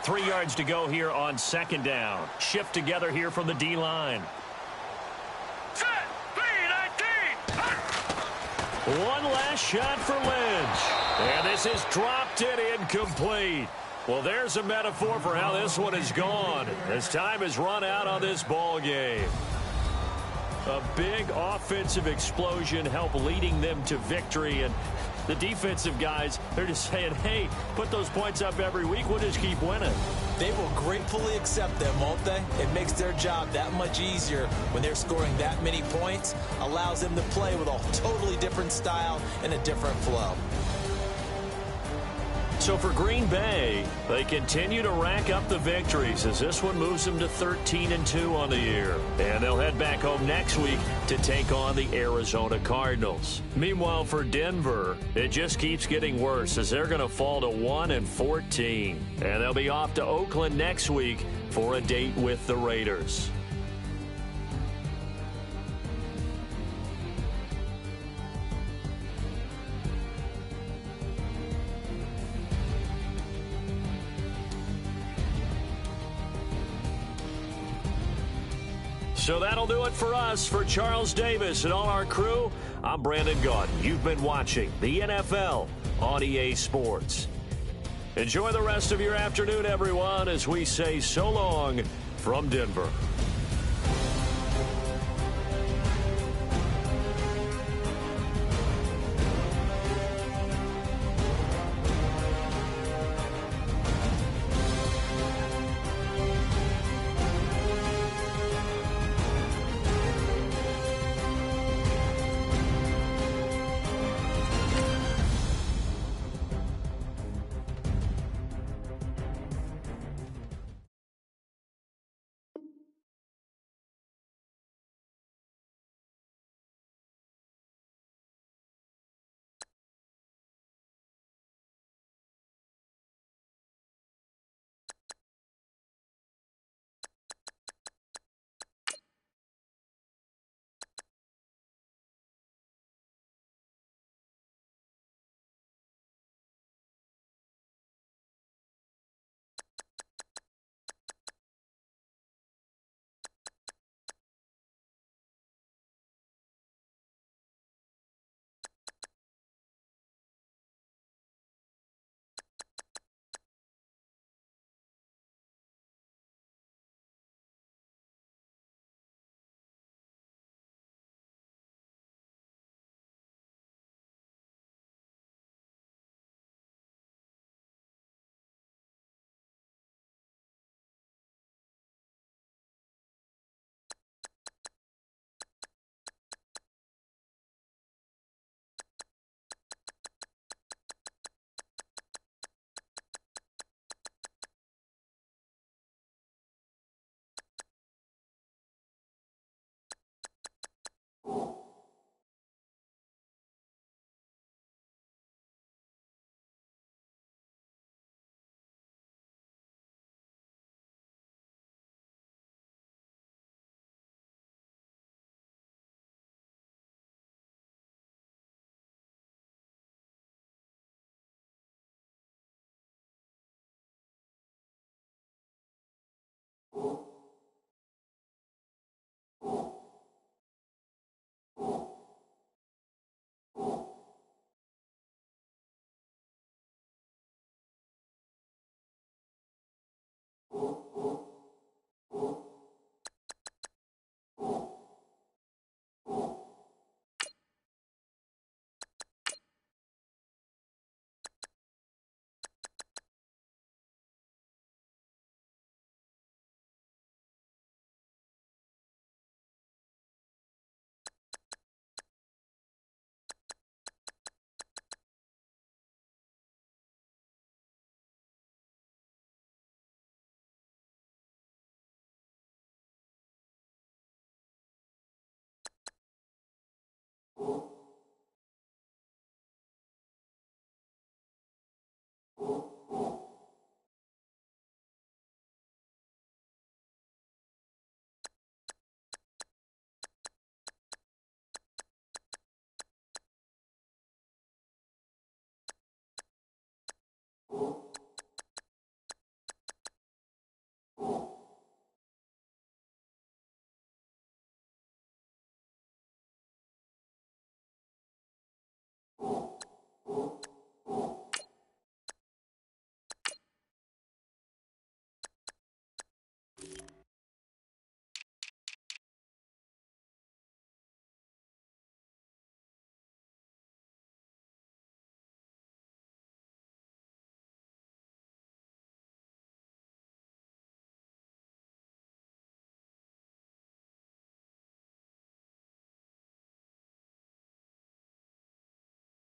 Three yards to go here on 2nd down. Shift together here from the D-line. Set! 3-19! One last shot for Lynch. And this is dropped in incomplete. Well, there's a metaphor for how this one is gone as time has run out on this ball game. A big offensive explosion helped leading them to victory. And the defensive guys, they're just saying, hey, put those points up every week. We'll just keep winning. They will gratefully accept them, won't they? It makes their job that much easier when they're scoring that many points. Allows them to play with a totally different style and a different flow. So for Green Bay, they continue to rack up the victories as this one moves them to 13-2 on the year. And they'll head back home next week to take on the Arizona Cardinals. Meanwhile, for Denver, it just keeps getting worse as they're going to fall to 1-14. And they'll be off to Oakland next week for a date with the Raiders. So that'll do it for us. For Charles Davis and all our crew, I'm Brandon Gaudin. You've been watching the NFL on EA Sports. Enjoy the rest of your afternoon, everyone, as we say so long from Denver. You